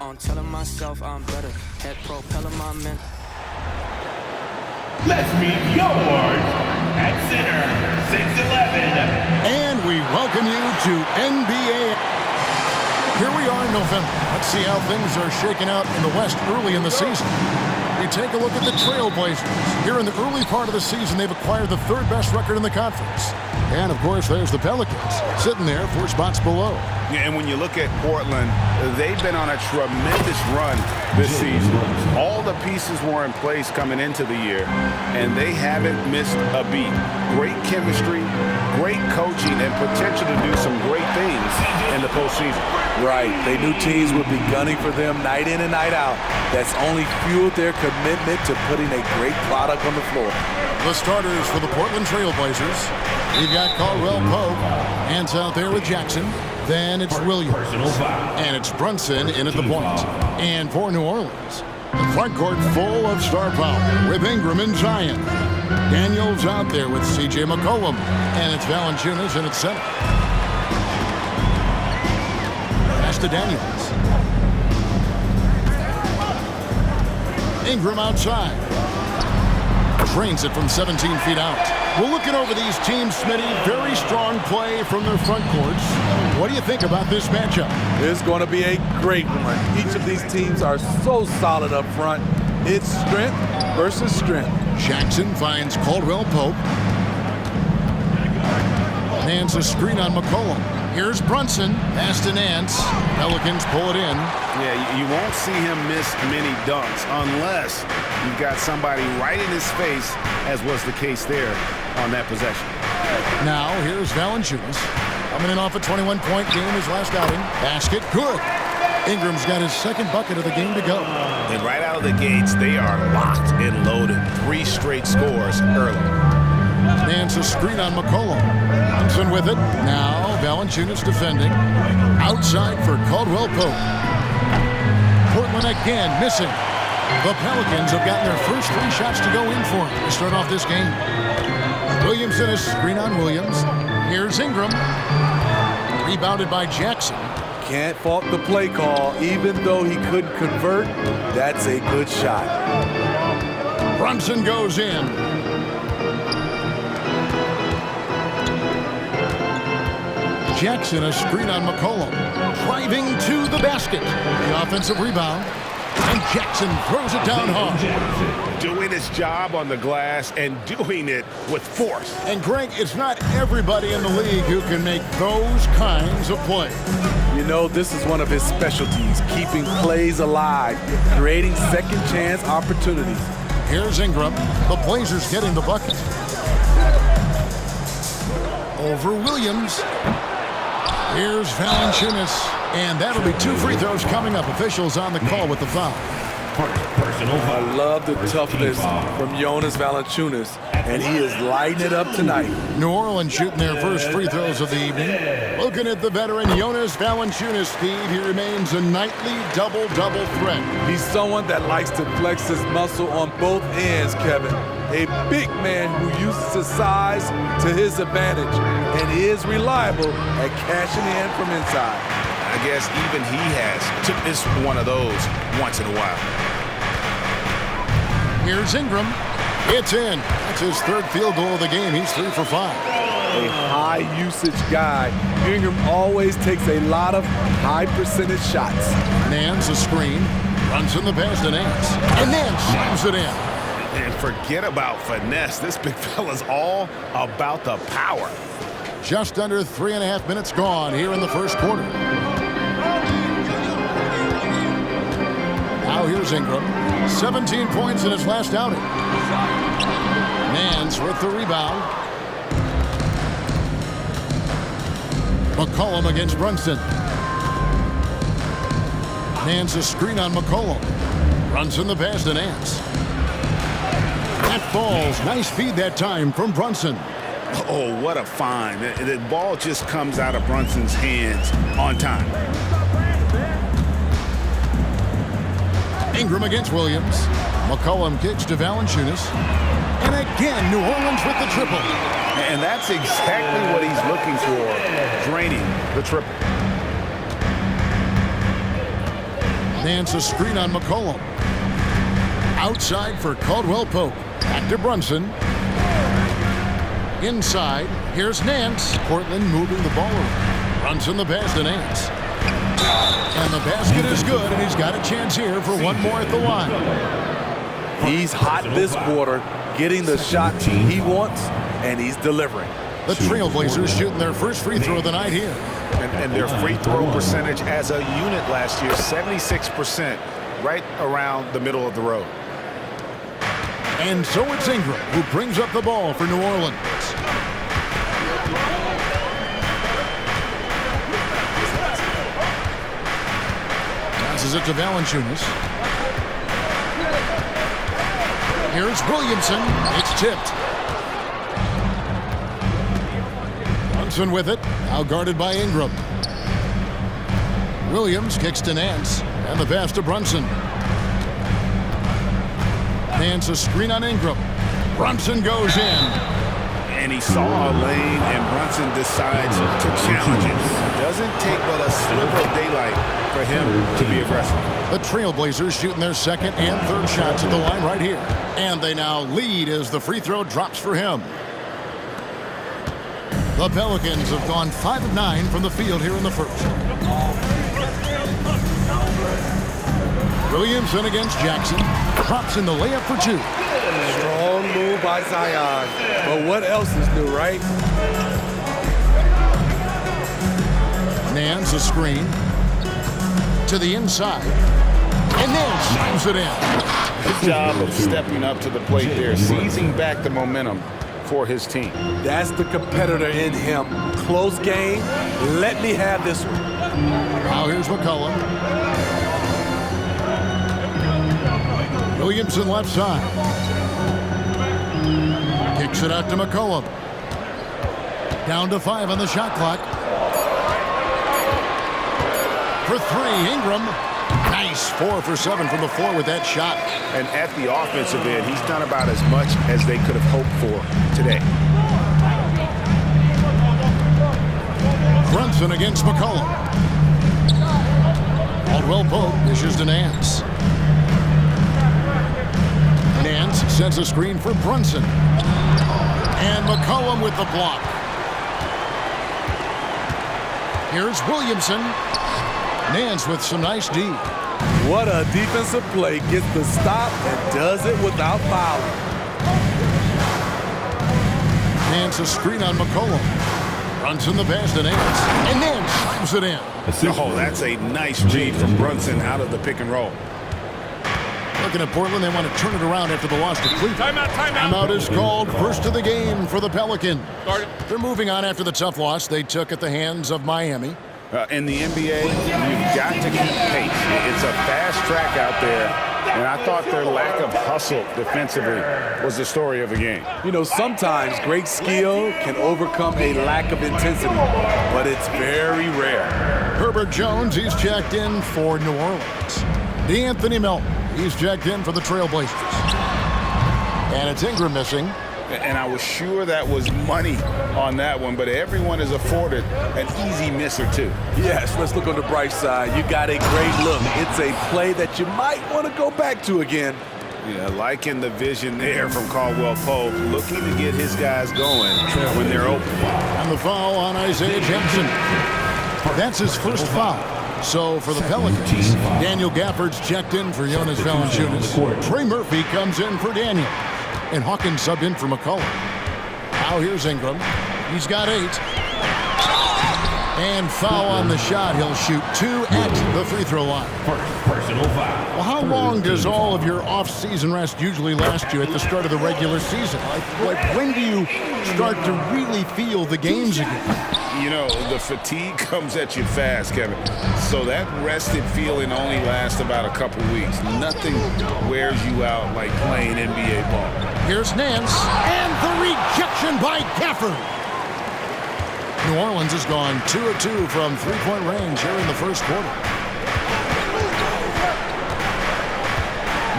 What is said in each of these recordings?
on telling myself I'm better. Head propelling my men. Let's meet yours at center, 6'11". And we welcome you to NBA. Here we are in November. Let's see how things are shaking out in the West early in the season. We take a look at the Trailblazers. Here in the early part of the season, they've acquired the third best record in the conference. And, of course, there's the Pelicans, sitting there 4 spots below. Yeah, and when you look at Portland, they've been on a tremendous run this season. All the pieces were in place coming into the year, and they haven't missed a beat. Great chemistry, great coaching, and potential to do some great things in the postseason. Right. They knew teams would be gunning for them night in and night out. That's only fueled their commitment to putting a great product on the floor. The starters for the Portland Trailblazers. We've got Caldwell Pope. Hands out there with Jackson. Then it's Williams. And it's Brunson in at the point. And for New Orleans, the front court full of star power with Ingram and Zion. Daniels out there with C.J. McCollum. And it's Valanciunas in at center. Pass to Daniels. Ingram outside. Drains it from 17 feet out. We're looking over these teams, Smitty. Very strong play from their front courts. What do you think about this matchup? It's going to be a great one. Each of these teams are so solid up front. It's strength versus strength. Jackson finds Caldwell Pope. Hands a screen on McCollum. Here's Brunson. Pass to Nance. Pelicans pull it in. Yeah, you won't see him miss many dunks unless you've got somebody right in his face, as was the case there on that possession. Now, here's Valanciunas. Coming in off a 21-point game, his last outing. Basket, good. Ingram's got his second bucket of the game to go. And right out of the gates, they are locked and loaded. 3 straight scores early. Nance a screen on McCollum. Brunson with it. Now, Valanciunas defending. Outside for Caldwell Pope. Portland again missing. The Pelicans have gotten their first 3 shots to go in for them to start off this game. Williams in a screen on Williams. Here's Ingram. Rebounded by Jackson. Can't fault the play call. Even though he couldn't convert, that's a good shot. Brunson goes in. Jackson a screen on McCollum. Driving to the basket. The offensive rebound. And Jackson throws it down hard. Doing his job on the glass and doing it with force. And Greg, it's not everybody in the league who can make those kinds of plays. You know, this is one of his specialties, keeping plays alive, creating second chance opportunities. Here's Ingram. The Blazers getting the bucket. Over Williams. Here's Valanciunas. And that'll be 2 free throws coming up. Officials on the call with the foul. I love the toughness from Jonas Valanciunas, and he is lighting it up tonight. New Orleans shooting their first free throws of the evening. Looking at the veteran Jonas Valanciunas, Steve, he remains a nightly double-double threat. He's someone that likes to flex his muscle on both ends, Kevin. A big man who uses his size to his advantage, and he is reliable at cashing in from inside. I guess even he has took one of those once in a while. Here's Ingram. It's in. That's his 3rd field goal of the game. He's 3 for 5. A high-usage guy. Ingram always takes a lot of high-percentage shots. Nance a screen. Runs in the pass to Nance. And Nance slams it in. And forget about finesse. This big fella's all about the power. Just under 3.5 minutes gone here in the first quarter. Now here's Ingram. 17 points in his last outing. Nance with the rebound. McCollum against Brunson. Nance a screen on McCollum. Brunson the pass to Nance. That falls. Nice feed that time from Brunson. Oh, what a find. The ball just comes out of Brunson's hands on time. Ingram against Williams. McCollum kicks to Valanciunas. And again, New Orleans with the triple. And that's exactly what he's looking for, draining the triple. Nance a screen on McCollum. Outside for Caldwell Pope. Back to Brunson. Inside, here's Nance. Portland moving the ball around. Brunson the pass to Nance. And the basket is good, and he's got a chance here for one more at the line. He's hot this quarter, getting the shot he wants, and he's delivering. The Trailblazers shooting their first free throw of the night here. And their free throw percentage as a unit last year, 76%, right around the middle of the road. And so it's Ingram who brings up the ball for New Orleans. Passes it to Valanciunas. Here's Williamson. It's tipped. Brunson with it. Now guarded by Ingram. Williams kicks to Nance. And the pass to Brunson. Nance a screen on Ingram. Brunson goes in. And he saw a lane, and Brunson decides to challenge it. Doesn't take but a sliver of daylight for him to be aggressive. The Trailblazers shooting their second and third shots at the line right here. And they now lead as the free throw drops for him. The Pelicans have gone 5 of 9 from the field here in the first. Williamson against Jackson. Drops in the layup for 2. Strong move by Zion. But what else is new, right? Nance a screen. To the inside. And Nance slams it in. Good job of stepping up to the plate there, seizing back the momentum for his team. That's the competitor in him. Close game. Let me have this one. Now here's McCollum. Williamson left side. Kicks it out to McCollum. Down to 5 on the shot clock. For 3, Ingram. Nice 4 for 7 from the floor with that shot. And at the offensive end, he's done about as much as they could have hoped for today. Brunson against McCollum. Caldwell Pope dishes to Nance. Nance sets a screen for Brunson. And McCollum with the block. Here's Williamson. Nance with some nice D. What a defensive play. Gets the stop and does it without fouling. Nance a screen on McCollum. Brunson the pass to Nance. And Nance slams it in. Oh, that's a nice read from Brunson out of the pick and roll. Looking at Portland, they want to turn it around after the loss to Cleveland. Timeout is called. First of the game for the Pelicans. They're moving on after the tough loss they took at the hands of Miami. In the NBA, you've got to keep pace. It's a fast track out there, and I thought their lack of hustle defensively was the story of the game. You know, sometimes great skill can overcome a lack of intensity, but it's very rare. Herbert Jones, he's checked in for New Orleans. DeAnthony Melton, he's checked in for the Trailblazers. And it's Ingram missing. And I was sure that was money on that one, but everyone is afforded an easy miss or two. Yes, let's look on the bright side. You got a great look. It's a play that you might want to go back to again. Yeah, liking the vision there from Caldwell Pope, looking to get his guys going when they're open. And the foul on Isaiah Jackson. That's his first foul. So for the Pelicans, Daniel Gafford's checked in for Jonas Valanciunas. Trey Murphy comes in for Daniel. And Hawkins subbed in for McCollum. Now here's Ingram. He's got 8. And foul on the shot. He'll shoot 2 at the free throw line. Personal foul. Well, how long does all of your off-season rest usually last you at the start of the regular season? Like when do you start to really feel the games again? You know, the fatigue comes at you fast, Kevin. So that rested feeling only lasts about a couple weeks. Nothing wears you out like playing NBA ball. Here's Nance, and the rejection by Gafford. New Orleans has gone 2 of 2 from three-point range here in the first quarter.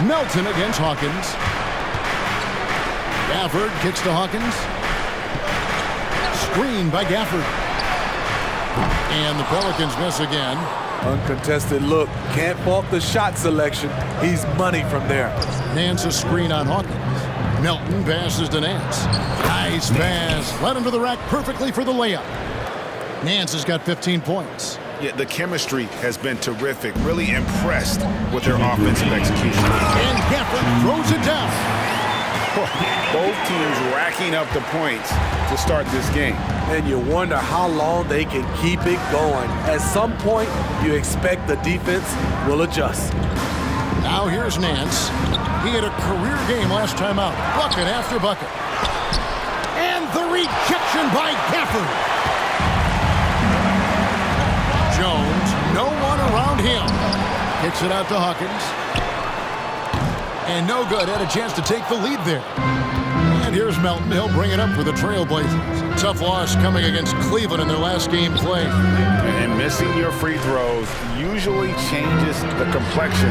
Melton against Hawkins. Gafford kicks to Hawkins. Screen by Gafford. And the Pelicans miss again. Uncontested look. Can't fault the shot selection. He's money from there. Nance a screen on Hawkins. Melton passes to Nance. Nice pass. Led him to the rack perfectly for the layup. Nance has got 15 points. Yeah, the chemistry has been terrific. Really impressed with their offensive execution. And Gafford throws it down. Both teams racking up the points to start this game. And you wonder how long they can keep it going. At some point, you expect the defense will adjust. Now here's Nance. He had a career game last time out. Bucket after bucket. And the rejection by Gafford. Jones, no one around him. Kicks it out to Hawkins. And no good. Had a chance to take the lead there. And here's Melton. He'll bring it up for the Trailblazers. Tough loss coming against Cleveland in their last game played. And missing your free throws usually changes the complexion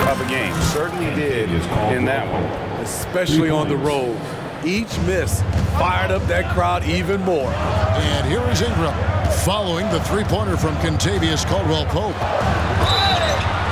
of a game. Certainly did in that one. Especially on the road. Each miss fired up that crowd even more. And here is Ingram following the three-pointer from Kentavious Caldwell-Pope.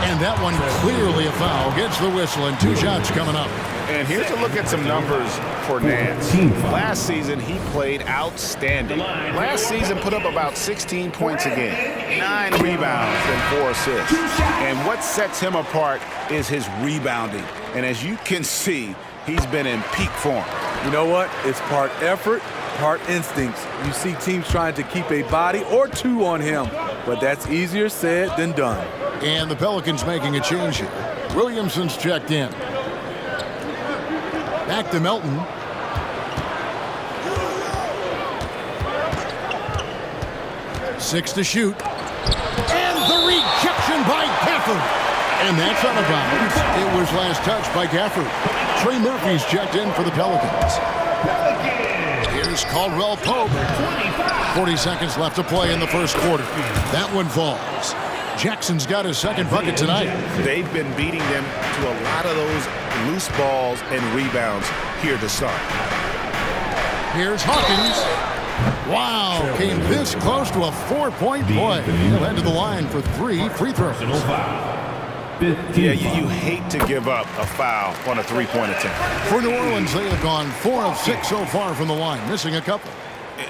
And that one clearly a foul. Gets the whistle and 2 shots coming up. And here's a look at some numbers for Nance. Last season, he played outstanding. Last season put up about 16 points a game, 9 rebounds and 4 assists. And what sets him apart is his rebounding. And as you can see, he's been in peak form. You know what? It's part effort, part instincts. You see teams trying to keep a body or 2 on him, but that's easier said than done. And the Pelicans making a change here. Williamson's checked in. Back to Melton. Six to shoot. And the rejection by Gafford. And that's on a bounce. It was last touched by Gafford. Trey Murphy's checked in for the Pelicans. Here's Caldwell-Pope. 40 seconds left to play in the first quarter. That one falls. Jackson's got his second bucket tonight. They've been beating them to a lot of those loose balls and rebounds here to start. Here's Hawkins. Wow, came this close to a 4-point play. He'll head to the line for 3 free throws. Yeah, you hate to give up a foul on a 3-point attempt. For New Orleans, they have gone 4 of 6 so far from the line, missing a couple.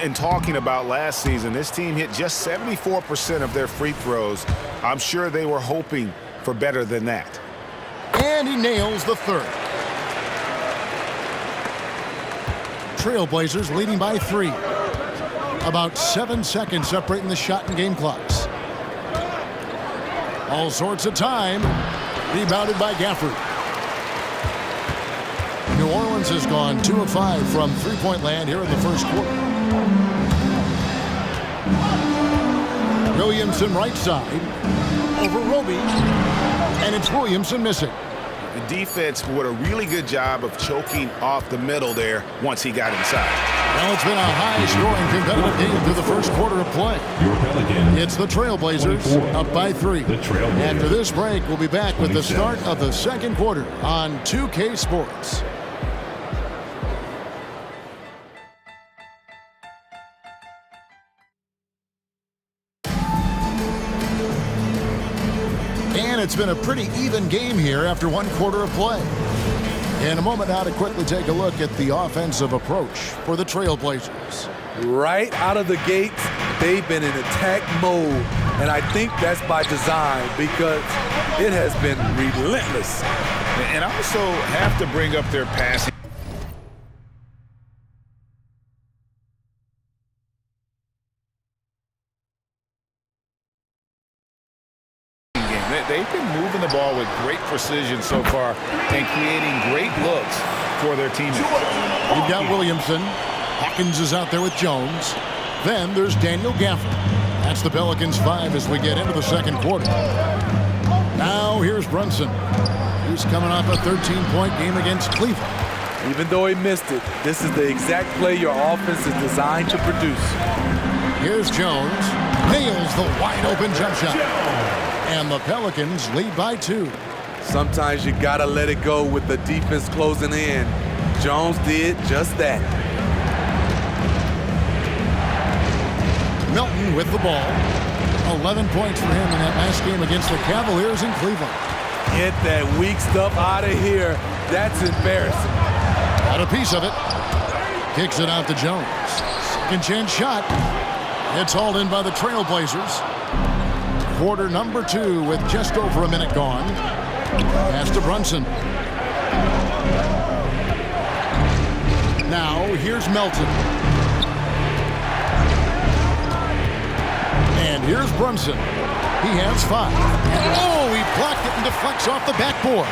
And talking about last season, this team hit just 74% of their free throws. I'm sure they were hoping for better than that. And he nails the third. Trailblazers leading by 3. About 7 seconds separating the shot and game clocks. All sorts of time. Rebounded by Gafford. New Orleans has gone 2 of 5 from three-point land here in the first quarter. Williamson right side. Over Roby. And it's Williamson missing. The defense did a really good job of choking off the middle there once he got inside. Well, it's been a high-scoring competitive game through the first quarter of play. It's the Trailblazers up by 3. After this break, we'll be back with the start of the second quarter on 2K Sports. And it's been a pretty even game here after 1 quarter of play. In a moment now to quickly take a look at the offensive approach for the Trailblazers. Right out of the gates, they've been in attack mode. And I think that's by design because it has been relentless. And I also have to bring up their passing. They've been moving the ball with great precision so far and creating great looks for their teammates. You've got Williamson. Hawkins is out there with Jones. Then there's Daniel Gafford. That's the Pelicans 5 as we get into the second quarter. Now here's Brunson. He's coming off a 13-point game against Cleveland. Even though he missed it, this is the exact play your offense is designed to produce. Here's Jones. Nails the wide-open jump shot. And the Pelicans lead by 2. Sometimes you gotta let it go with the defense closing in. Jones did just that. Melton with the ball. 11 points for him in that last game against the Cavaliers in Cleveland. Get that weak stuff out of here. That's embarrassing. Got a piece of it. Kicks it out to Jones. Second chance shot. It's hauled in by the Trailblazers. Quarter number 2 with just over a minute gone. Pass to Brunson. Now here's Melton. And here's Brunson. He has 5. Oh, he blocked it and deflects off the backboard.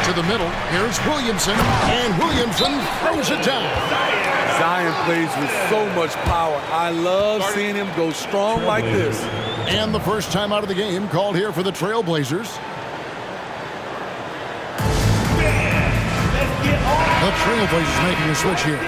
To the middle, here's Williamson. And Williamson throws it down. Zion plays with so much power. I love seeing him go strong like this. And the first time out of the game called here for the Trailblazers. The Trailblazers making a switch here.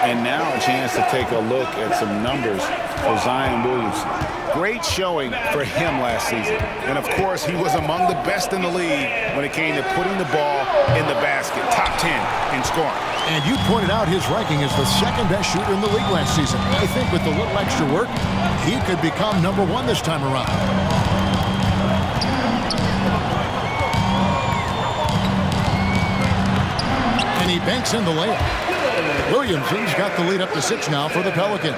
And now a chance to take a look at some numbers for Zion Williamson. Great showing for him last season. And, of course, he was among the best in the league when it came to putting the ball in the basket. Top 10 in scoring. And you pointed out his ranking as the second best shooter in the league last season. I think with a little extra work, he could become number 1 this time around. And he banks in the layup. Williamson's got the lead up to 6 now for the Pelicans.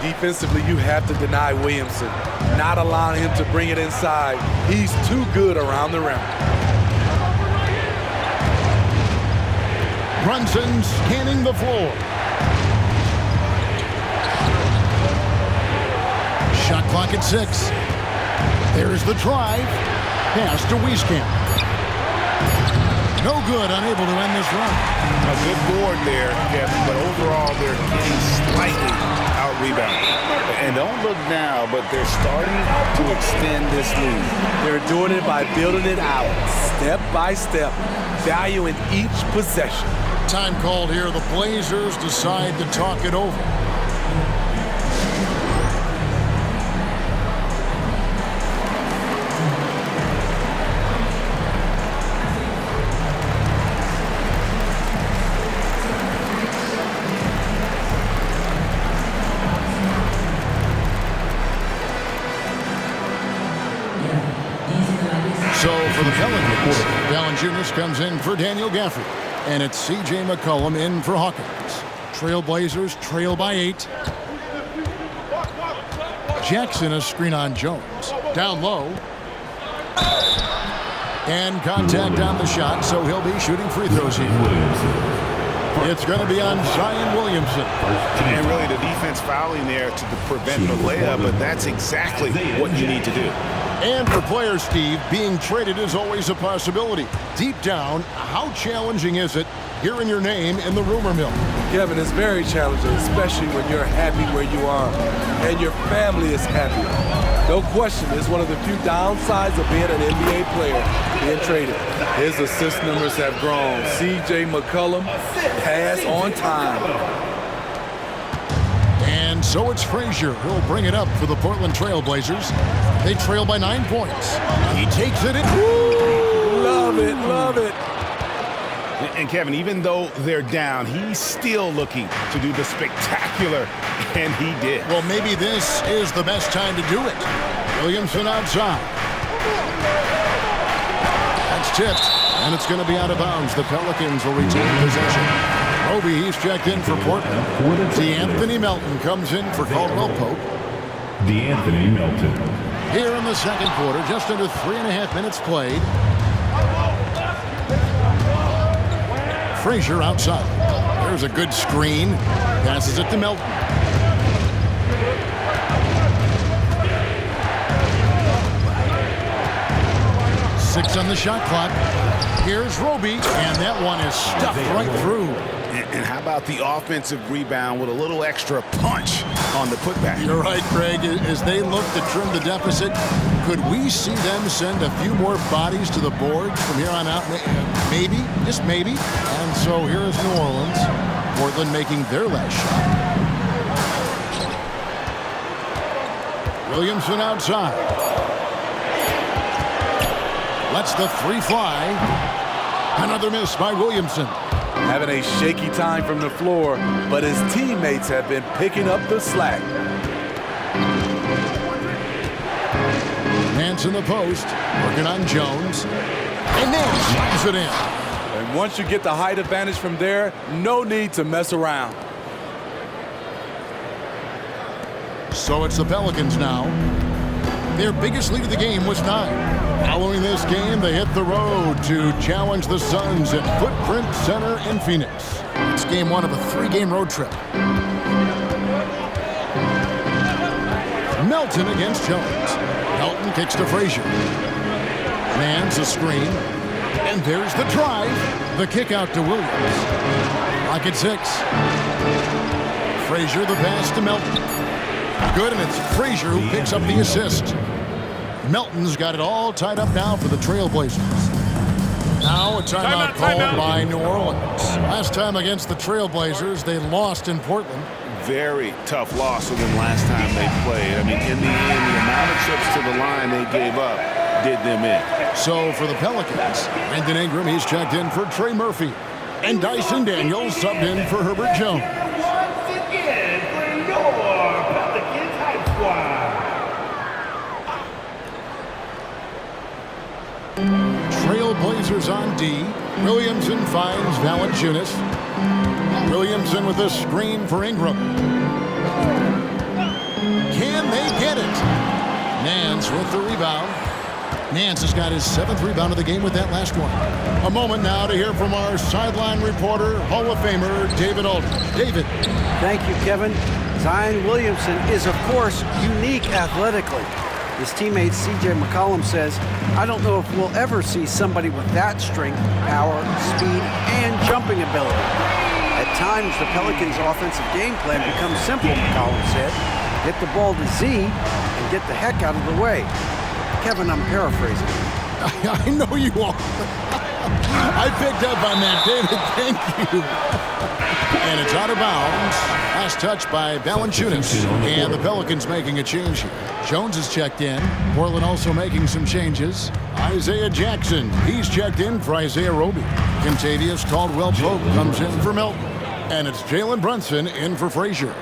Defensively, you have to deny Williamson, not allowing him to bring it inside. He's too good around the rim. Brunson scanning the floor. Shot clock at 6. There's the drive. Pass to Wieskamp. No good, unable to end this run. A good board there, Kevin, but overall they're getting slightly out-rebounded. And don't look now, but they're starting to extend this lead. They're doing it by building it out, step by step, valuing each possession. Time called here. The Blazers decide to talk it over. So for the Pelicans, Valanciunas comes in for Daniel Gafford. And it's C.J. McCollum in for Hawkins. Trailblazers trail by 8. Jackson a screen on Jones. Down low. And contact on the shot, so he'll be shooting free throws here. It's going to be on Zion Williamson. And really the defense fouling there to prevent the layup, but that's exactly what you need to do. And for players, Steve, being traded is always a possibility. Deep down, how challenging is it hearing your name in the rumor mill? Kevin, it's very challenging, especially when you're happy where you are and your family is happy. No question, it's one of the few downsides of being an NBA player, being traded. His assist numbers have grown. C.J. McCollum, pass on time. And so it's Frazier who'll bring it up for the Portland Trailblazers. They trail by 9 points. He takes it in. Love it, love it. And Kevin, even though they're down, he's still looking to do the spectacular, and he did. Well, maybe this is the best time to do it. Williamson outside. That's tipped, and it's going to be out of bounds. The Pelicans will retain possession. Roby, he's checked in for Portland. DeAnthony Melton comes in for Caldwell Pope. DeAnthony Melton. Here in the second quarter, just under 3.5 minutes played. Frazier outside. There's a good screen. Passes it to Melton. Six on the shot clock. Here's Roby, and that one is stuffed right through. And how about the offensive rebound with a little extra punch on the putback? You're right, Craig. As they look to trim the deficit, could we see them send a few more bodies to the board from here on out? Maybe, just maybe. And so here is New Orleans. Portland making their last shot. Williamson outside. Lets the three fly. Another miss by Williamson. Having a shaky time from the floor, but his teammates have been picking up the slack. Nance in the post, working on Jones. And Nance slams it in. And once you get the height advantage from there, no need to mess around. So it's the Pelicans now. Their biggest lead of the game was 9. Following this game, they hit the road to challenge the Suns at Footprint Center in Phoenix. It's game 1 of a 3-game road trip. Melton against Jones. Melton kicks to Frazier. Nance a screen. And there's the drive. The kick out to Williams. Lock at 6. Frazier the pass to Melton. Good, and it's Frazier who picks up the assist. Melton's got it all tied up now for the Trailblazers. Now a timeout called by New Orleans. Last time against the Trailblazers, they lost in Portland. Very tough loss for them last time they played. I mean, in the end, the amount of trips to the line they gave up did them in. So for the Pelicans, Brandon Ingram, he's checked in for Trey Murphy. And Dyson Daniels subbed in for Herbert Jones. Once again for your Pelicans Hype Squad. Trailblazers on D. Williamson finds Valanciunas. Williamson with a screen for Ingram. Can they get it? Nance with the rebound. Nance has got his 7th rebound of the game with that last one. A moment now to hear from our sideline reporter, Hall of Famer David Aldridge. David. Thank you, Kevin. Zion Williamson is, of course, unique athletically. His teammate C.J. McCollum says, I don't know if we'll ever see somebody with that strength, power, speed, and jumping ability. At times, the Pelicans' offensive game plan becomes simple, McCollum said. Get the ball to Z and get the heck out of the way. Kevin, I'm paraphrasing. I know you are. I picked up on that, David. Thank you. And it's out of bounds. Last touch by Valanciunas. And the Pelicans making a change here. Jones is checked in. Portland also making some changes. Isaiah Jackson. He's checked in for Isaiah Roby. Kentavious Caldwell-Pope comes in for Melton. And it's Jalen Brunson in for Frazier.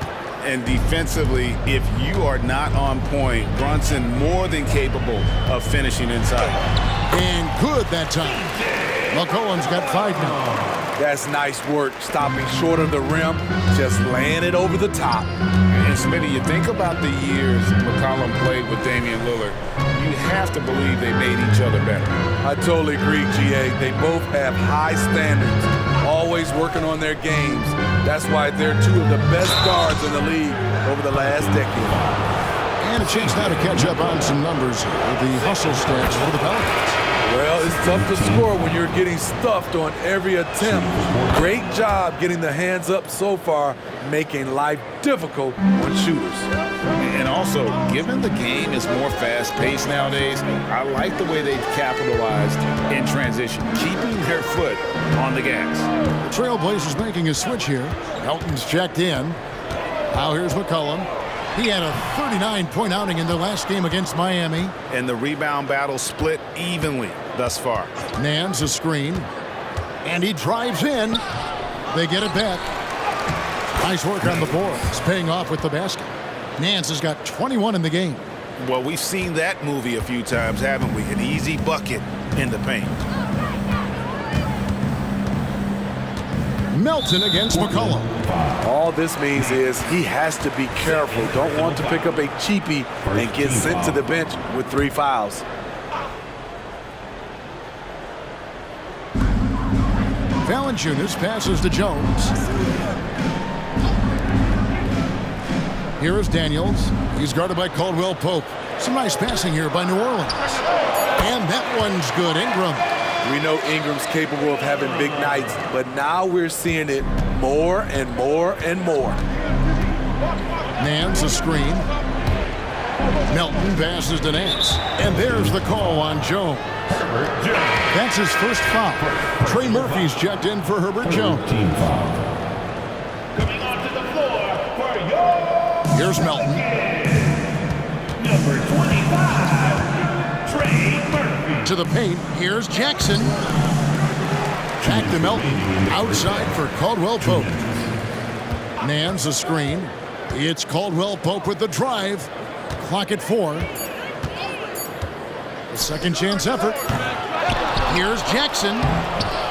And defensively, if you are not on point, Brunson more than capable of finishing inside. And good that time. McCollum's got 5 now. That's nice work, stopping short of the rim, just laying it over the top. And Smitty, you think about the years McCollum played with Damian Lillard, you have to believe they made each other better. I totally agree, G.A. They both have high standards, always working on their games. That's why they're 2 of the best guards in the league over the last decade. And a chance now to catch up on some numbers here. The hustle stats for the Pelicans. Well, it's tough to score when you're getting stuffed on every attempt. Great job getting the hands up so far, making life difficult on shooters. And also, given the game is more fast-paced nowadays, I like the way they've capitalized in transition, keeping their foot on the gas. The Trailblazers making a switch here. Melton's checked in. Now here's McCollum. He had a 39-point outing in their last game against Miami. And the rebound battle split evenly thus far. Nance a screen. And he drives in. They get it back. Nice work on the boards, paying off with the basket. Nance has got 21 in the game. Well, we've seen that movie a few times, haven't we? An easy bucket in the paint. Melton against McCollum. All this means is he has to be careful. Don't want to pick up a cheapie and get sent to the bench with 3 fouls. Valanciunas passes to Jones. Here is Daniels. He's guarded by Caldwell-Pope. Some nice passing here by New Orleans. And that one's good. Ingram. We know Ingram's capable of having big nights, but now we're seeing it more and more and more. Nance a screen. Melton passes to Nance. And there's the call on Jones. That's his first foul. Trey Murphy's checked in for Herbert Jones. Coming onto the floor for your Here's Melton. number 25, Trey Murphy. To the paint. Here's Jackson. Back to Melton. Outside for Caldwell-Pope. Nance a screen. It's Caldwell-Pope with the drive. Clock at 4. A second chance effort. Here's Jackson.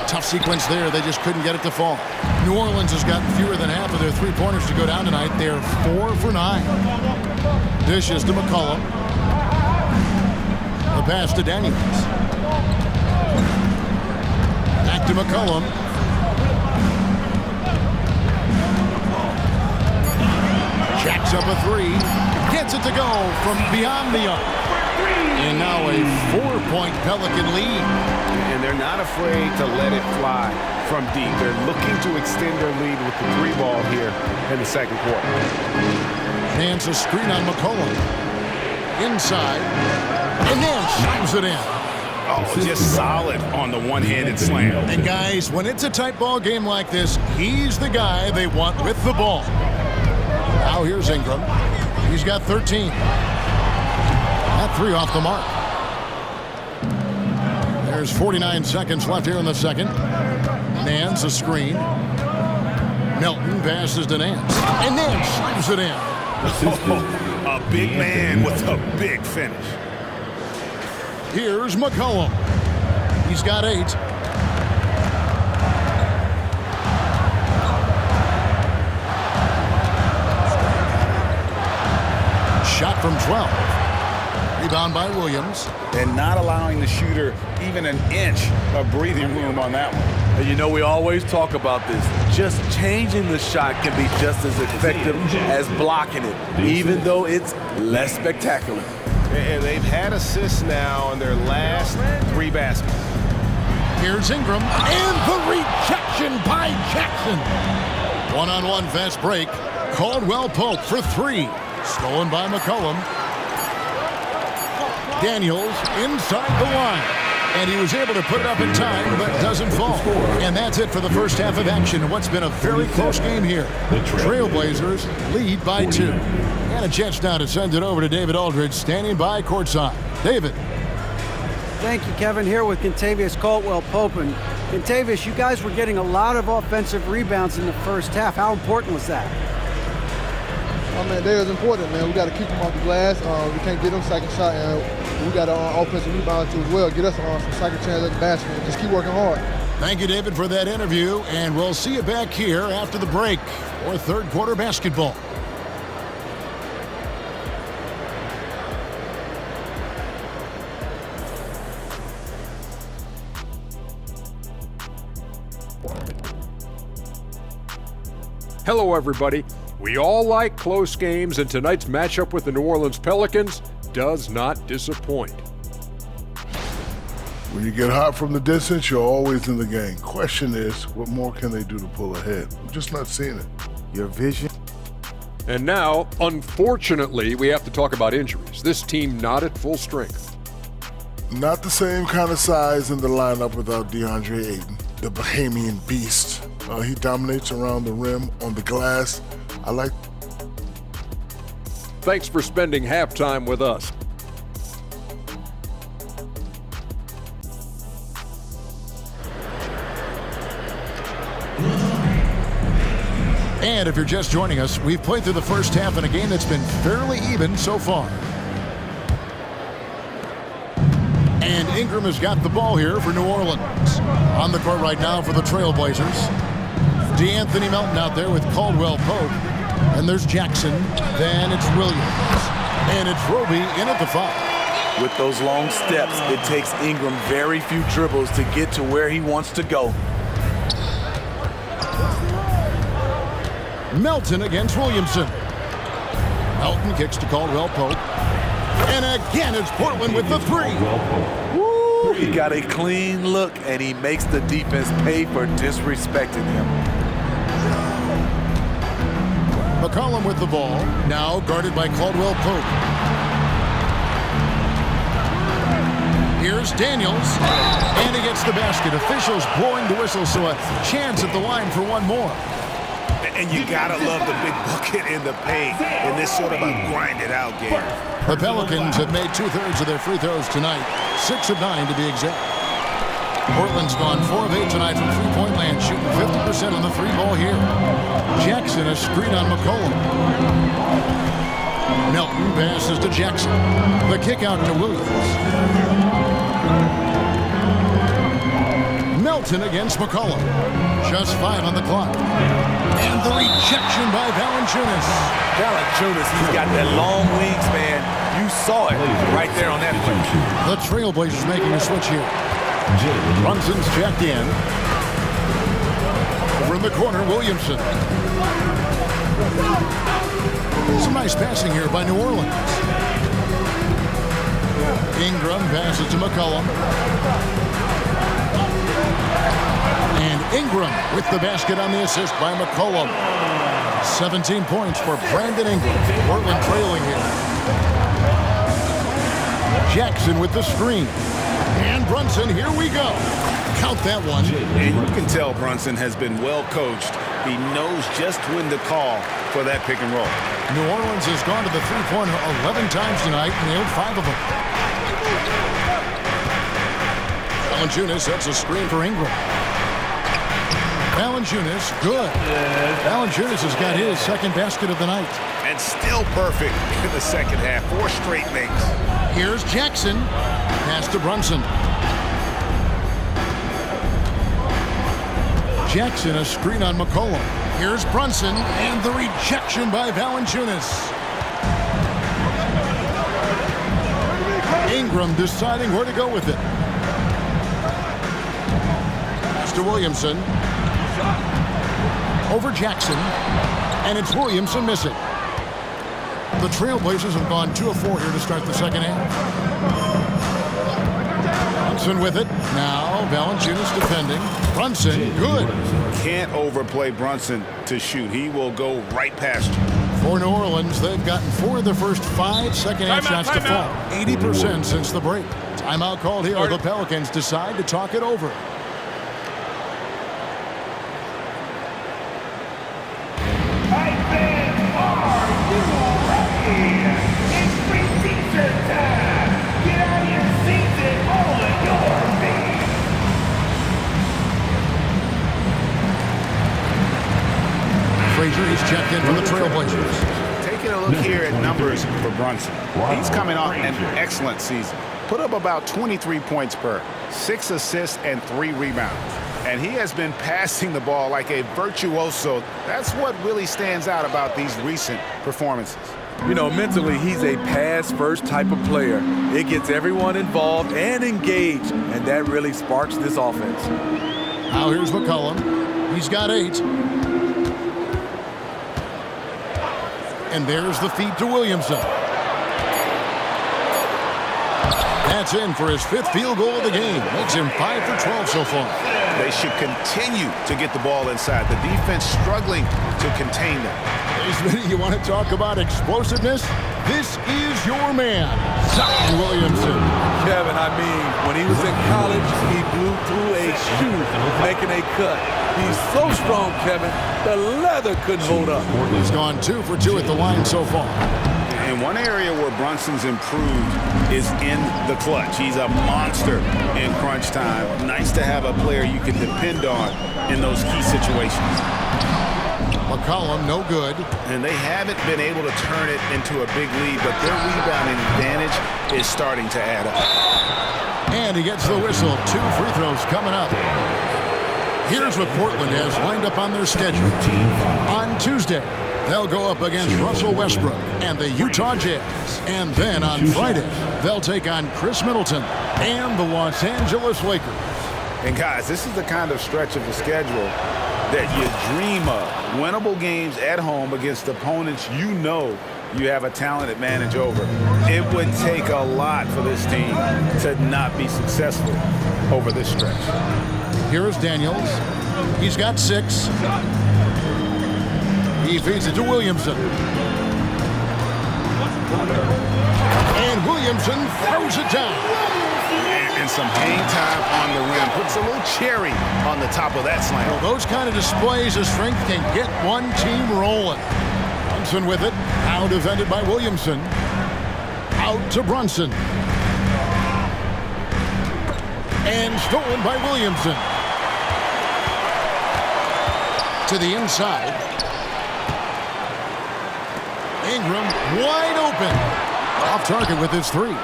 Tough sequence there. They just couldn't get it to fall. New Orleans has gotten fewer than half of their three-pointers to go down tonight. They're 4 for 9. Dishes to McCollum. The pass to Daniels. Back to McCollum. Jacks up a three. Gets it to go from beyond the arc. And now a 4-point Pelican lead. And they're not afraid to let it fly from deep. They're looking to extend their lead with the three ball here in the second quarter. Hands a screen on McCollum. Inside. And then slams it in. Oh, just solid on the one-handed slam. And guys, when it's a tight ball game like this, he's the guy they want with the ball. Now here's Ingram. He's got 13. That three off the mark. There's 49 seconds left here in the second. Nance a screen. Melton passes to Nance. And Nance slams it in. A big man with a big finish. Here's McCollum. He's got 8. Shot from 12. Rebound by Williams. And not allowing the shooter even an inch of breathing room on that one. And you know, we always talk about this. Just changing the shot can be just as effective as blocking it, even though it's less spectacular. And they've had assists now on their last 3 baskets. Here's Ingram. And the rejection by Jackson. One-on-one fast break. Caldwell Pope for 3. Stolen by McCollum. Daniels inside the line. And he was able to put it up in time, but doesn't fall. And that's it for the first half of action in what's been a very close game here. Trailblazers lead by 2. And a chance now to send it over to David Aldridge, standing by courtside. David. Thank you, Kevin. Here with Kentavious Caldwell-Pope. And Kentavious, you guys were getting a lot of offensive rebounds in the first half. How important was that? Oh, man, they was important, man. We got to keep them off the glass. We can't get them second shot, and we got to offensive rebound too as well. Get us some second chance at the basket and just keep working hard. Thank you, David, for that interview, and we'll see you back here after the break for third quarter basketball. Hello, everybody. We all like close games, and tonight's matchup with the New Orleans Pelicans does not disappoint. When you get hot from the distance, you're always in the game. Question is, what more can they do to pull ahead? I'm just not seeing it. Your vision. And now, unfortunately, we have to talk about injuries. This team not at full strength. Not the same kind of size in the lineup without DeAndre Ayton, the Bahamian beast. He dominates around the rim, on the glass. I like. Thanks for spending halftime with us. And if you're just joining us, we've played through the first half in a game that's been fairly even so far. And Ingram has got the ball here for New Orleans. On the court right now for the Trailblazers. DeAnthony Melton out there with Caldwell Pope. And there's Jackson. Then it's Williams. And it's Roby in at the foul. With those long steps, it takes Ingram very few dribbles to get to where he wants to go. Melton against Williamson. Melton kicks to Caldwell Pope. And again, it's Portland with the 3. Woo! He got a clean look, and he makes the defense pay for disrespecting him. McCollum with the ball, now guarded by Caldwell Pope. Here's Daniels, and he gets the basket. Officials blowing the whistle, so a chance at the line for one more. And you gotta love the big bucket in the paint in this sort of a grinded-out game. The Pelicans have made 2/3 of their free throws tonight, 6 of 9 to be exact. Portland's gone 4 of 8 tonight from three-point land, shooting 50% on the 3-ball here. Jackson a screen on McCollum. Melton passes to Jackson. The kick out to Williams. Melton against McCollum. Just 5 on the clock. And the rejection by Valanciunas. Valanciunas, he's got that long wingspan. You saw it right there on that play. The Trailblazers making a switch here. Brunson's checked in. Over in the corner, Williamson. Some nice passing here by New Orleans. Ingram passes to McCollum. And Ingram with the basket on the assist by McCollum. 17 points for Brandon Ingram. Portland trailing here. Jackson with the screen. And Brunson, here we go. Count that one. And you can tell Brunson has been well coached. He knows just when to call for that pick and roll. New Orleans has gone to the three-pointer 11 times tonight, nailed 5 of them. Valanciunas sets a screen for Ingram. Valanciunas, good. Valanciunas has got his second basket of the night. And still perfect in the second half. 4 straight makes. Here's Jackson. Pass to Brunson. Jackson, a screen on McCollum. Here's Brunson, and the rejection by Valanciunas. Ingram deciding where to go with it. Pass to Williamson. Over Jackson, and it's Williamson missing. The Trailblazers have gone 2 of 4 here to start the second half. Brunson with it. Now Valanciunas defending. Brunson, good. Can't overplay Brunson to shoot. He will go right past you. For New Orleans, they've gotten 4 of their first 5 second-half shots to fall. 80% since the break. Timeout called here. The Pelicans decide to talk it over. Frazier, he's checked in for the Trailblazers. Taking a look here at numbers for Brunson. He's coming off an excellent season. Put up about 23 points per, 6 assists, and 3 rebounds. And he has been passing the ball like a virtuoso. That's what really stands out about these recent performances. You know, mentally, he's a pass-first type of player. It gets everyone involved and engaged, and that really sparks this offense. Now here's McCollum. He's got 8. And there's the feed to Williamson. That's in for his 5th field goal of the game. Makes him 5 for 12 so far. They should continue to get the ball inside. The defense struggling to contain them. Hey, Smitty, you want to talk about explosiveness? This is your man, Zion Williamson. Kevin, I mean, when he was in college, he blew through a shoe making a cut. He's so strong, Kevin, the leather couldn't hold up. He's gone 2 for 2 at the line so far. And one area where Brunson's improved is in the clutch. He's a monster in crunch time. Nice to have a player you can depend on in those key situations. McCollum, no good. And they haven't been able to turn it into a big lead, but their rebounding advantage is starting to add up. And he gets the whistle. 2 free throws coming up. Here's what Portland has lined up on their schedule. On Tuesday, they'll go up against Russell Westbrook and the Utah Jazz. And then on Friday, they'll take on Chris Middleton and the Los Angeles Lakers. And guys, this is the kind of stretch of the schedule that you dream of. Winnable games at home against opponents you know you have a talented advantage over. It would take a lot for this team to not be successful over this stretch. Here's Daniels. He's got 6. He feeds it to Williamson. And Williamson throws it down. And some hang time on the rim. Puts a little cherry on the top of that slam. Well, those kind of displays of strength can get one team rolling. Brunson with it. Now defended by Williamson. Out to Brunson. And stolen by Williamson. To the inside. Ingram wide open. Off target with his 3.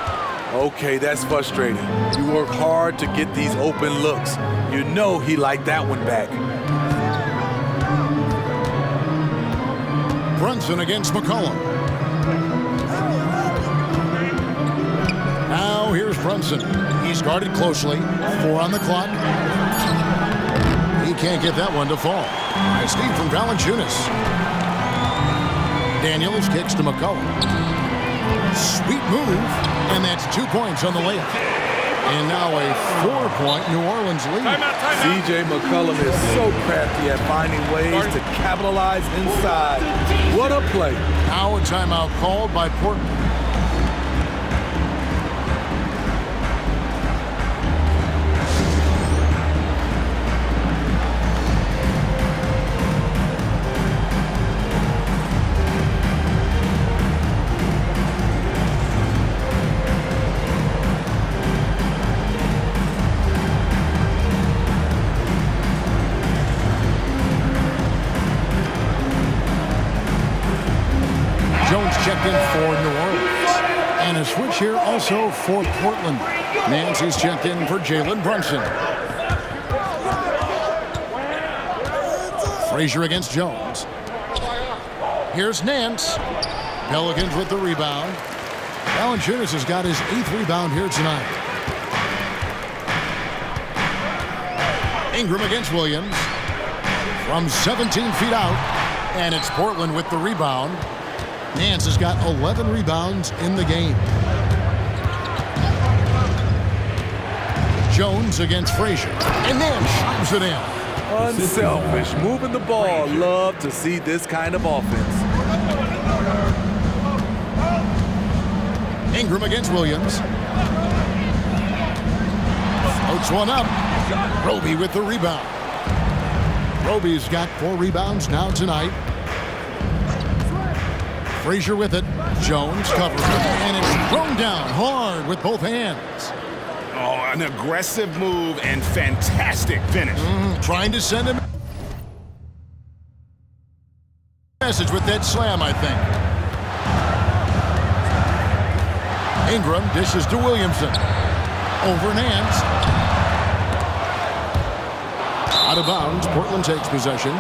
Okay, that's frustrating. You work hard to get these open looks. You know he liked that one back. Brunson against McCollum. Now here's Brunson. He's guarded closely. 4 on the clock. He can't get that one to fall. Nice feed from Valanciunas. Daniels kicks to McCollum. Sweet move, and that's 2 points on the layup. And now a 4-point New Orleans lead. C.J. McCollum is so crafty at finding ways to capitalize inside. What a play. Now a timeout called by Portland. Checked in for New Orleans. And a switch here also for Portland. Nancy's checked in for Jalen Brunson. Frazier against Jones. Here's Nance. Pelicans with the rebound. Valanciunas has got his 8th rebound here tonight. Ingram against Williams. From 17 feet out. And it's Portland with the rebound. Nance has got 11 rebounds in the game. Jones against Frazier. And Nance shoots it in. Unselfish, moving the ball. Love to see this kind of offense. Ingram against Williams. Floats one up. Roby with the rebound. Roby's got 4 rebounds now tonight. Frazier with it. Jones covers it, and it's thrown down hard with both hands. Oh, an aggressive move and fantastic finish. Trying to send him a message with that slam, I think. Ingram dishes to Williamson. Over Nance. Out of bounds, Portland takes possession.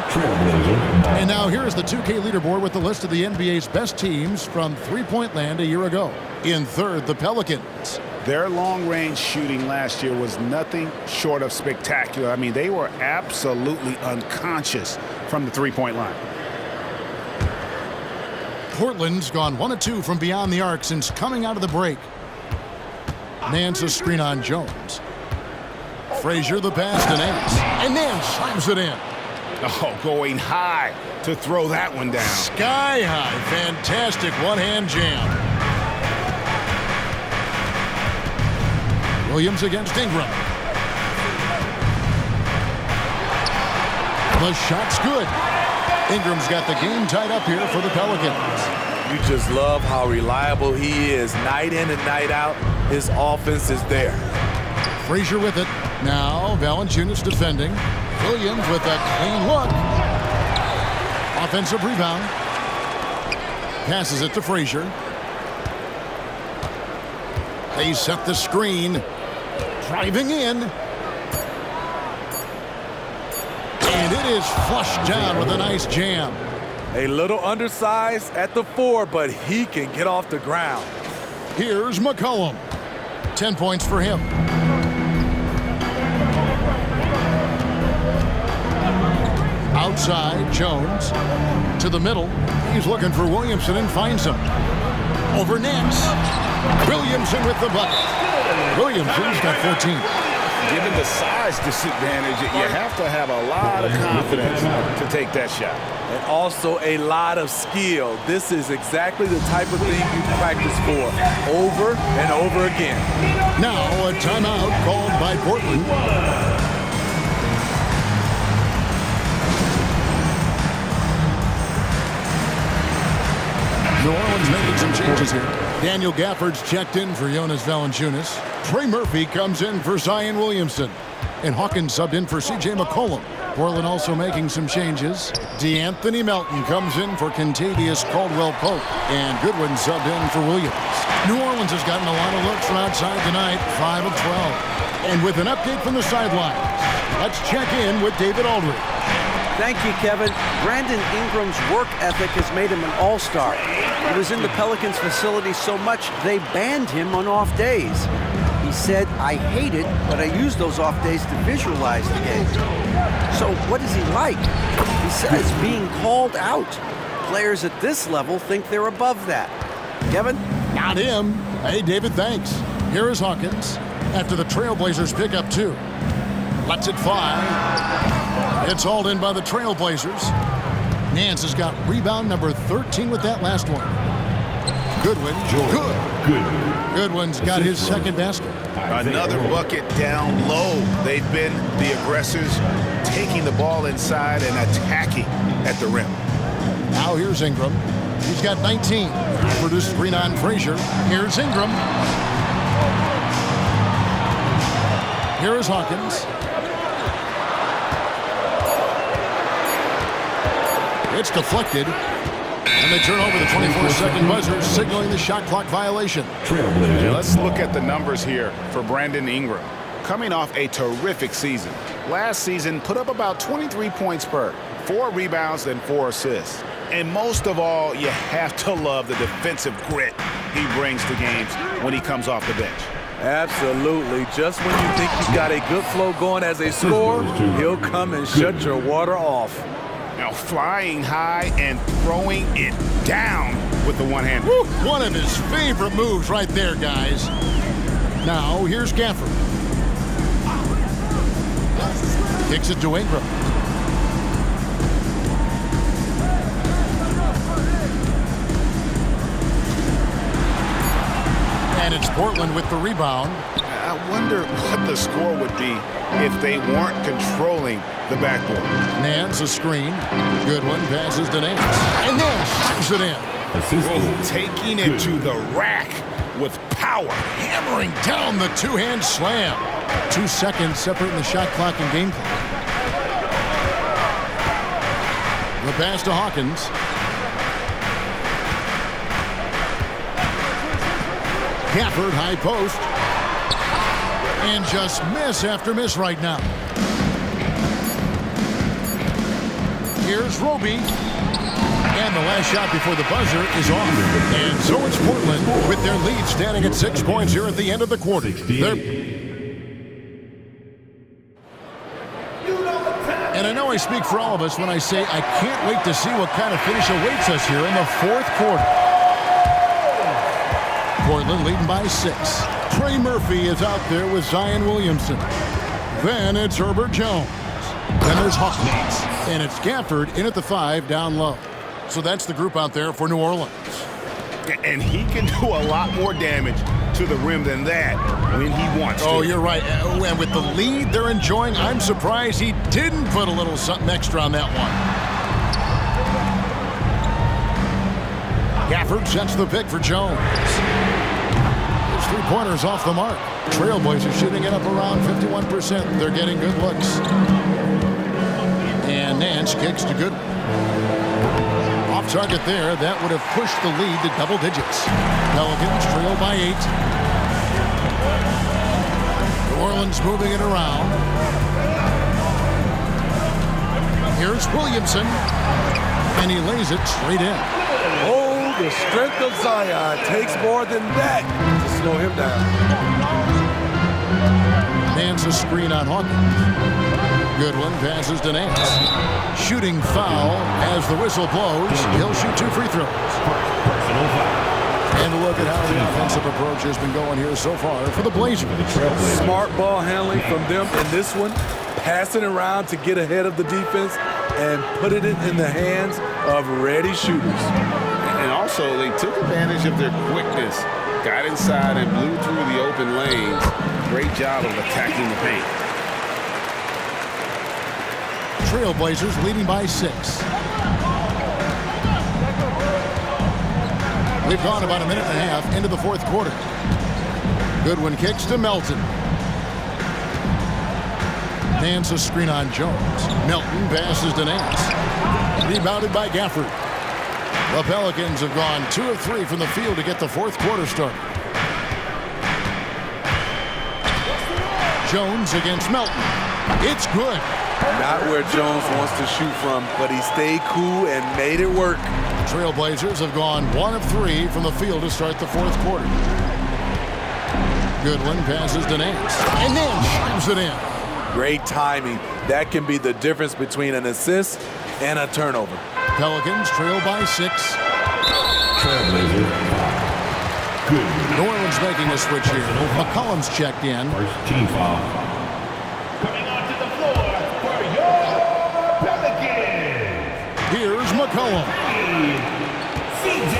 And now here's the 2K leaderboard with the list of the NBA's best teams from three-point land a year ago. In third, the Pelicans. Their long-range shooting last year was nothing short of spectacular. I mean, they were absolutely unconscious from the three-point line. Portland's gone 1 of 2 from beyond the arc since coming out of the break. Nance a screen on Jones. Frazier the pass to Nance. And Nance slams it in. Oh, going high to throw that one down. Sky high. Fantastic one-hand jam. Williams against Ingram. The shot's good. Ingram's got the game tied up here for the Pelicans. You just love how reliable he is. Night in and night out, his offense is there. Frazier with it. Now Valanciunas defending. Williams with a clean look. Offensive rebound. Passes it to Frazier. They set the screen. Driving in. And it is flushed down with a nice jam. A little undersized at the 4, but he can get off the ground. Here's McCollum. 10 points for him. Outside, Jones to the middle. He's looking for Williamson and finds him. Over Nance. Williamson with the bucket. Williamson's got 14. Given the size disadvantage, you have to have a lot of confidence to take that shot. And also a lot of skill. This is exactly the type of thing you practice for over and over again. Now a timeout called by Portland. New Orleans making some changes here. Daniel Gafford's checked in for Jonas Valanciunas. Trey Murphy comes in for Zion Williamson. And Hawkins subbed in for C.J. McCollum. Portland also making some changes. DeAnthony Melton comes in for Kentavious Caldwell-Pope. And Goodwin subbed in for Williams. New Orleans has gotten a lot of looks from outside tonight, 5 of 12. And with an update from the sidelines, let's check in with David Aldridge. Thank you, Kevin. Brandon Ingram's work ethic has made him an all-star. He was in the Pelicans facility so much they banned him on off days. He said, "I hate it, but I use those off days to visualize the game." So what is he like? He says being called out. Players at this level think they're above that. Kevin? Not him. Hey, David, thanks. Here is Hawkins after the Trailblazers pick up 2. Lets it fly. It's hauled in by the Trailblazers. Nance has got rebound number 13 with that last one. Goodwin. Goodwin's got his second basket. Another bucket down low. They've been the aggressors, taking the ball inside and attacking at the rim. Now here's Ingram. He's got 19. Produced screen on Frazier. Here's Ingram. Here is Hawkins. It's deflected. And they turn over the 24-second buzzer, signaling the shot clock violation. Let's look at the numbers here for Brandon Ingram. Coming off a terrific season. Last season, put up about 23 points per, 4 rebounds and 4 assists. And most of all, you have to love the defensive grit he brings to games when he comes off the bench. Absolutely. Just when you think you've got a good flow going as a scorer, he'll come and shut your water off. Now flying high and throwing it down with the one hand. One of his favorite moves right there, guys. Now here's Gafford. Kicks it to Ingram. And it's Portland with the rebound. I wonder what the score would be if they weren't controlling the backboard. Nance a screen. Goodwin passes to Nance. And Nance slams it in. Taking it to the rack with power. Hammering down the two-hand slam. 2 seconds separating the shot clock and game clock. The pass to Hawkins. Gafford, high post. And just miss after miss right now. Here's Roby. And the last shot before the buzzer is off. And so it's Portland with their lead standing at 6 points here at the end of the quarter. And I know I speak for all of us when I say I can't wait to see what kind of finish awaits us here in the fourth quarter. Portland leading by 6. Trey Murphy is out there with Zion Williamson. Then it's Herbert Jones. Then there's Hawkins. And it's Gafford in at the 5 down low. So that's the group out there for New Orleans. And he can do a lot more damage to the rim than that when he wants to. Oh, you're right. And with the lead they're enjoying, I'm surprised he didn't put a little something extra on that one. Gafford sets the pick for Jones. His 3-pointers off the mark. Trailblazers shooting it up around 51%. They're getting good looks. And Nance kicks to Goodwin. Off target there. That would have pushed the lead to double digits. Pelicans trail by 8. New Orleans moving it around. Here's Williamson. And he lays it straight in. Oh, the strength of Zion takes more than that to slow him down. Nance a screen on Hawkins. Goodwin passes to Nance. Shooting foul as the whistle blows. He'll shoot 2 free throws. And a look at how the offensive approach has been going here so far for the Blazers. Smart ball handling from them in this one. Passing around to get ahead of the defense and putting it in the hands of ready shooters. And also, they took advantage of their quickness. Got inside and blew through the open lanes. Great job of attacking the paint. Trailblazers leading by 6. We've gone about a minute and a half into the fourth quarter. Goodwin kicks to Melton. Nance a screen on Jones. Melton passes to Nance. Rebounded by Gafford. The Pelicans have gone 2 of 3 from the field to get the fourth quarter started. Jones against Melton. It's good. Not where Jones wants to shoot from, but he stayed cool and made it work. Trailblazers have gone 1 of 3 from the field to start the fourth quarter. Goodwin passes to Nance, and Nance shoots it in. Great timing. That can be the difference between an assist and a turnover. Pelicans trail by 6. Trailblazers. Good. New Orleans making a switch here. McCollum's checked in. First team foul. Coming onto the floor for your Pelicans. Here's McCollum. C.J.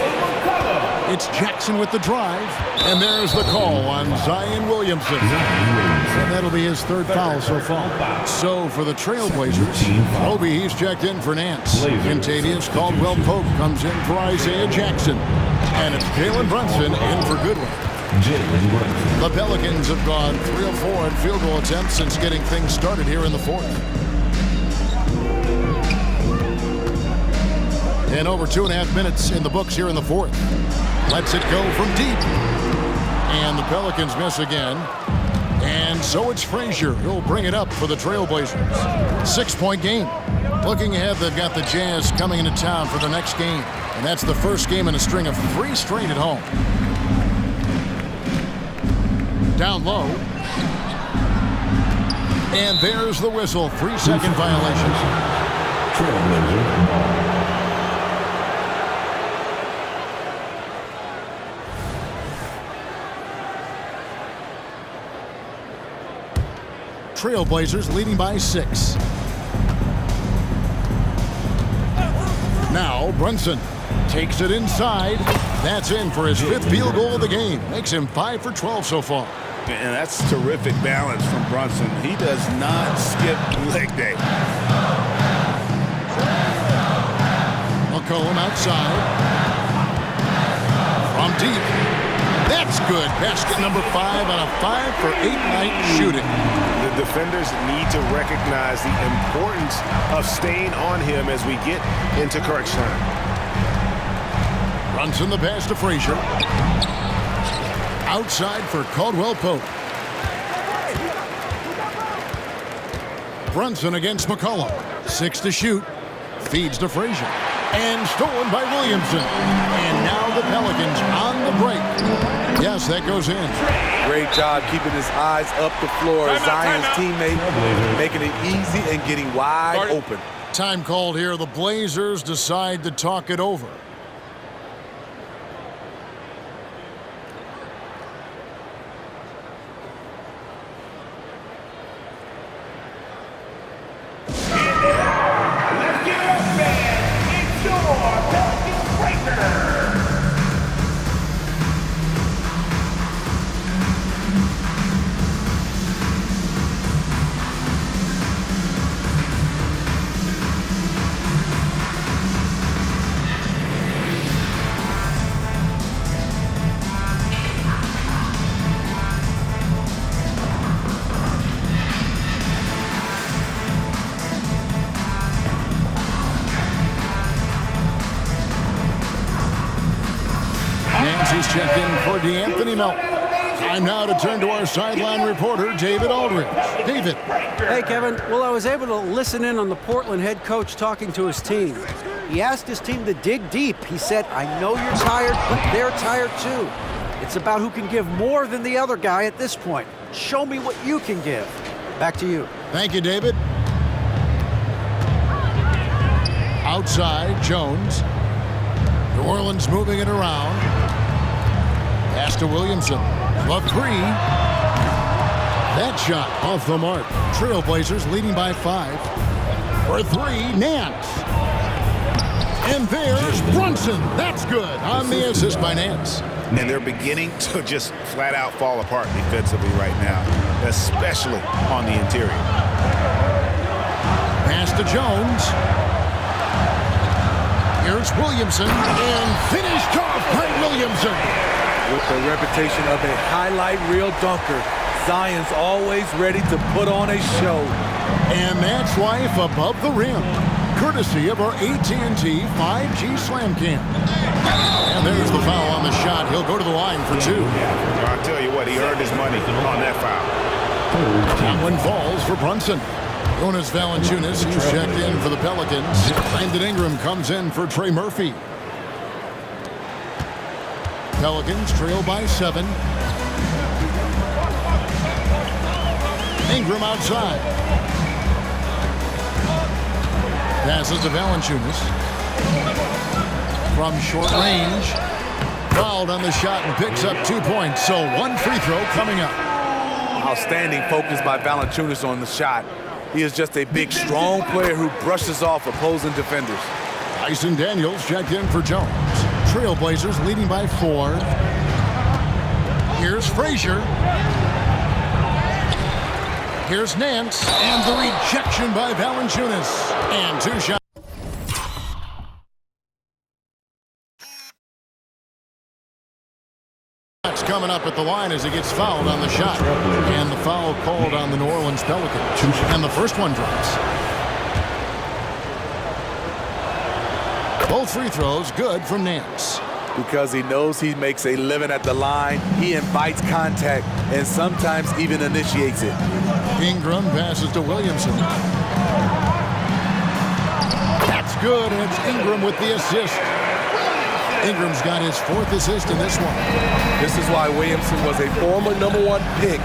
McCollum. It's Jackson with the drive. And there's the call on Zion Williamson. And that'll be his third foul so far. So for the Trailblazers, Obi, he's checked in for Nance. Contagious Caldwell Pope comes in for Isaiah Jackson. And it's Jalen Brunson in for Goodwin. The Pelicans have gone 3 of 4 in field goal attempts since getting things started here in the fourth. And over 2.5 minutes in the books here in the fourth. Lets it go from deep. And the Pelicans miss again. And so it's Frazier who'll bring it up for the Trailblazers. 6-point game. Looking ahead, they've got the Jazz coming into town for the next game. And that's the first game in a string of 3 straight at home. Down low. And there's the whistle. 3-second violation. Trailblazer. Trailblazers leading by 6. Now Brunson takes it inside. That's in for his 5th field goal of the game. Makes him 5 for 12 so far. And that's terrific balance from Brunson. He does not skip leg day. McCollum outside. From deep. That's good. Basket number 5 on a 5 for 8 night shooting. The defenders need to recognize the importance of staying on him as we get into crunch time. Brunson the pass to Frazier. Outside for Caldwell Pope. Brunson against McCollum. 6 to shoot. Feeds to Frazier. And stolen by Williamson. And now the Pelicans on the break. Yes, that goes in. Great job keeping his eyes up the floor. Zion's teammate making it easy and getting wide open. Time called here. The Blazers decide to talk it over. He's checked in for DeAnthony Melton. Time now to turn to our sideline reporter, David Aldridge. David. Hey, Kevin. Well, I was able to listen in on the Portland head coach talking to his team. He asked his team to dig deep. He said, I know you're tired, but they're tired too. It's about who can give more than the other guy at this point. Show me what you can give. Back to you. Thank you, David. Outside, Jones. New Orleans moving it around. Pass to Williamson. The 3. That shot off the mark. Trailblazers leading by 5. For 3, Nance. And there's Brunson. That's good on the assist by Nance. And they're beginning to just flat out fall apart defensively right now, especially on the interior. Pass to Jones. Here's Williamson, and finished off by Williamson. With the reputation of a highlight reel dunker, Zion's always ready to put on a show. And that's life above the rim, courtesy of our AT&T 5G Slam Cam. And there's the foul on the shot. He'll go to the line for two. I'll tell you what, he earned his money on that foul. That one falls for Brunson. Jonas Valanciunas, who's checked in for the Pelicans. Brandon Ingram comes in for Trey Murphy. Pelicans trail by 7. Ingram outside. Passes to Valanciunas. From short range. Fouled on the shot and picks up 2 points. So one free throw coming up. Outstanding focus by Valanciunas on the shot. He is just a big, strong player who brushes off opposing defenders. Dyson Daniels checked in for Jones. Trailblazers leading by 4. Here's Frazier. Here's Nance. And the rejection by Valanciunas. And 2 shots. Coming up at the line as he gets fouled on the shot. And the foul called on the New Orleans Pelicans. And the first one drops. Both free throws good from Nance. Because he knows he makes a living at the line, he invites contact and sometimes even initiates it. Ingram passes to Williamson. That's good, and it's Ingram with the assist. Ingram's got his 4th assist in this one. This is why Williamson was a former #1 pick,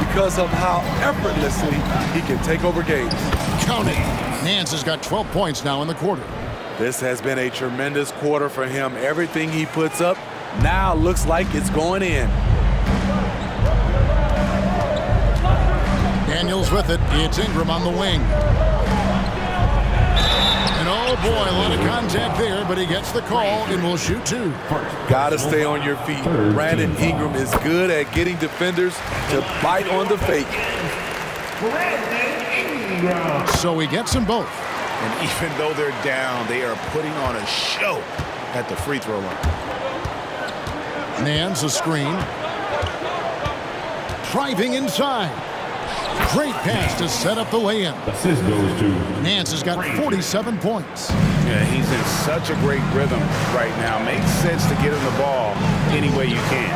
because of how effortlessly he can take over games. Count it. Nance has got 12 points now in the quarter. This has been a tremendous quarter for him. Everything he puts up now looks like it's going in. Daniels with it. It's Ingram on the wing. And oh boy, a lot of contact there, but he gets the call and will shoot 2. Gotta stay on your feet. Brandon Ingram is good at getting defenders to bite on the fake. So he gets them both. And even though they're down, they are putting on a show at the free throw line. Nance a screen. Driving inside. Great pass to set up the lay-in. Assist goes to Nance has got 47 points. Yeah, he's in such a great rhythm right now. Makes sense to get him the ball any way you can.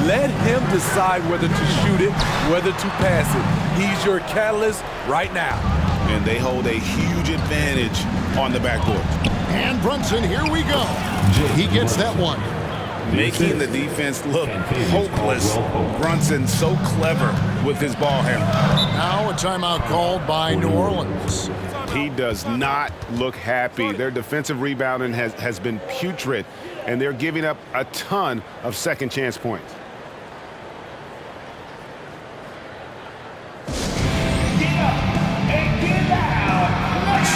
Let him decide whether to shoot it, whether to pass it. He's your catalyst right now. And they hold a huge advantage on the backcourt. And Brunson, here we go. He gets that one. Making the defense look hopeless. Brunson so clever with his ball handling. Now a timeout called by New Orleans. He does not look happy. Their defensive rebounding has been putrid, and they're giving up a ton of second chance points.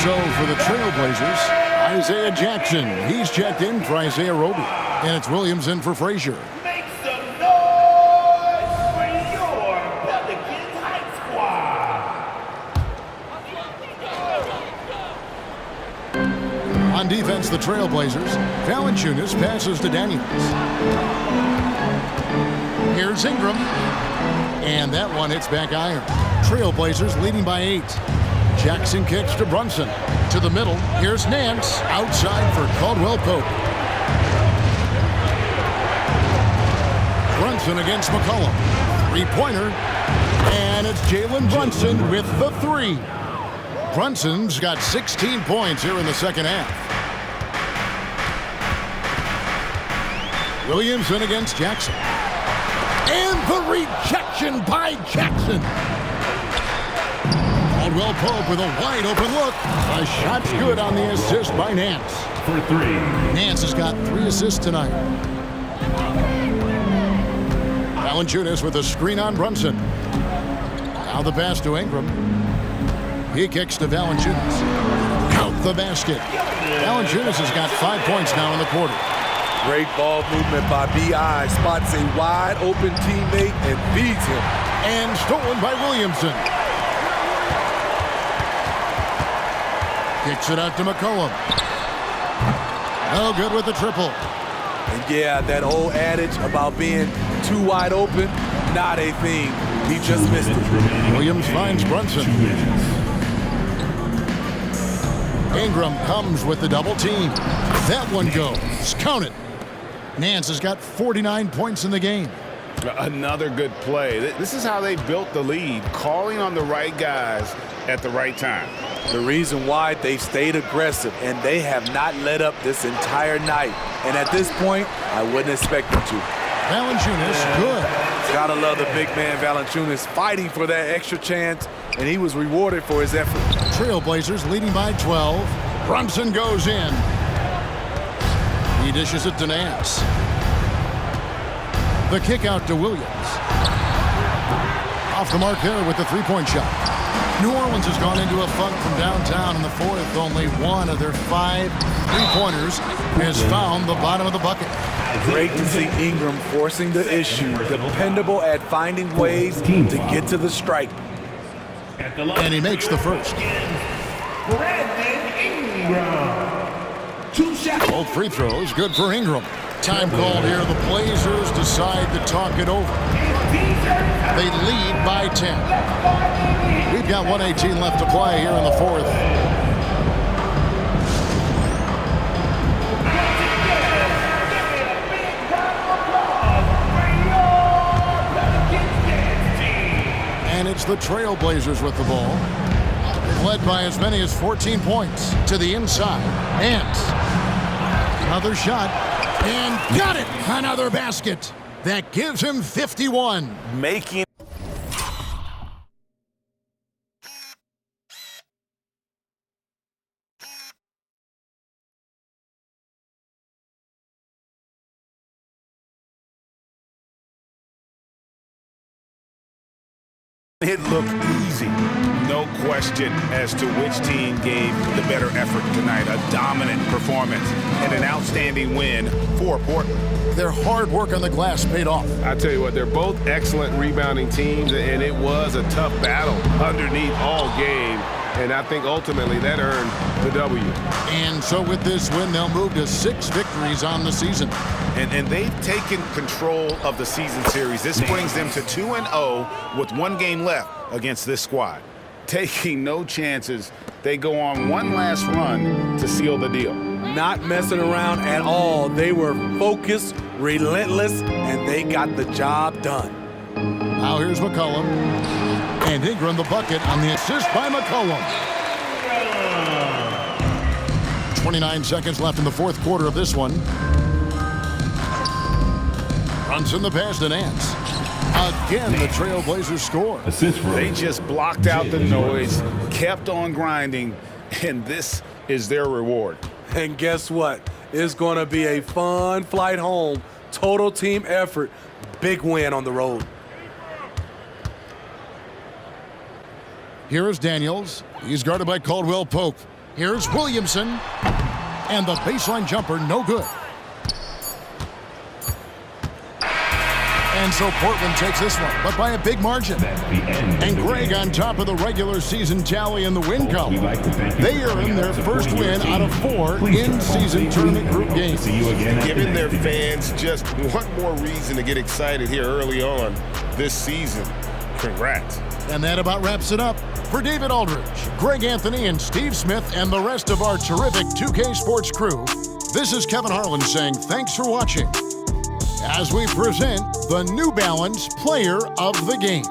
So for the Trailblazers, Isaiah Jackson. He's checked in for Isaiah Roby. And it's Williams in for Frazier. Make some noise for your Pelicans Hype Squad. On defense, the Trailblazers. Valanciunas passes to Daniels. Here's Ingram. And that one hits back iron. Trailblazers leading by 8. Jackson kicks to Brunson. To the middle. Here's Nance. Outside for Caldwell Pope. Brunson against McCollum. 3-pointer. And it's Jalen Brunson with the 3. Brunson's got 16 points here in the second half. Williamson against Jackson. And the rejection by Jackson. Caldwell Pope with a wide open look. A shot's good on the assist by Nance. For 3. Nance has got 3 assists tonight. Valanciunas with a screen on Brunson. Now the pass to Ingram. He kicks to Valanciunas. Count the basket. Valanciunas has got 5 points now in the quarter. Great ball movement by B.I. Spots a wide open teammate and feeds him. And stolen by Williamson. Kicks it out to McCollum. No good with the triple. And yeah, that old adage about being too wide open, not a thing. He just missed it. Williams finds Brunson. Ingram comes with the double team. That one goes. Count it. Nance has got 49 points in the game. Another good play. This is how they built the lead, calling on the right guys at the right time. The reason why they've stayed aggressive, and they have not let up this entire night. And at this point, I wouldn't expect them to. Valanciunas, good. Gotta love the big man Valanciunas fighting for that extra chance, and he was rewarded for his effort. Trailblazers leading by 12. Brunson goes in. He dishes it to Nance. The kick out to Williams. Off the mark there with the three-point shot. New Orleans has gone into a funk from downtown in the fourth. Only one of their 5 three-pointers has found the bottom of the bucket. Great to see Ingram forcing the issue, dependable at finding ways to get to the stripe. And he makes the first. Brandon Ingram. 2 shots. Both free throws, good for Ingram. Time called here. The Blazers decide to talk it over. They lead by 10. We've got 1:18 left to play here in the fourth. And it's the Trailblazers with the ball. Led by as many as 14 points to the inside. Nance. Another shot. And got it! Another basket. That gives him 51. Making It looked easy. No question as to which team gave the better effort tonight. A dominant performance and an outstanding win for Portland. Their hard work on the glass paid off. I tell you what, they're both excellent rebounding teams, and it was a tough battle underneath all game. And I think ultimately that earned the W. And so with this win, they'll move to 6 victories on the season. And they've taken control of the season series. This brings them to 2-0 with 1 game left against this squad. Taking no chances, they go on one last run to seal the deal. not messing around at all. They were focused, relentless, and they got the job done. Now here's McCollum. And Ingram the bucket on the assist by McCollum. 29 seconds left in the fourth quarter of this one. Brunson the pass to Nance. Again, the Trailblazers score. They just blocked out the noise, kept on grinding, and this is their reward. And guess what? It's going to be a fun flight home. Total team effort. Big win on the road. Here is Daniels. He's guarded by Caldwell Pope. Here's Williamson. And the baseline jumper, no good. And so Portland takes this one, but by a big margin. And Greg on top of the regular season tally in the win column. They earn their first win out of 4 in-season tournament group games. Giving their fans just one more reason to get excited here early on this season. Congrats. And that about wraps it up. For David Aldridge, Greg Anthony, and Steve Smith, and the rest of our terrific 2K Sports crew, this is Kevin Harlan saying thanks for watching as we present the New Balance Player of the Game.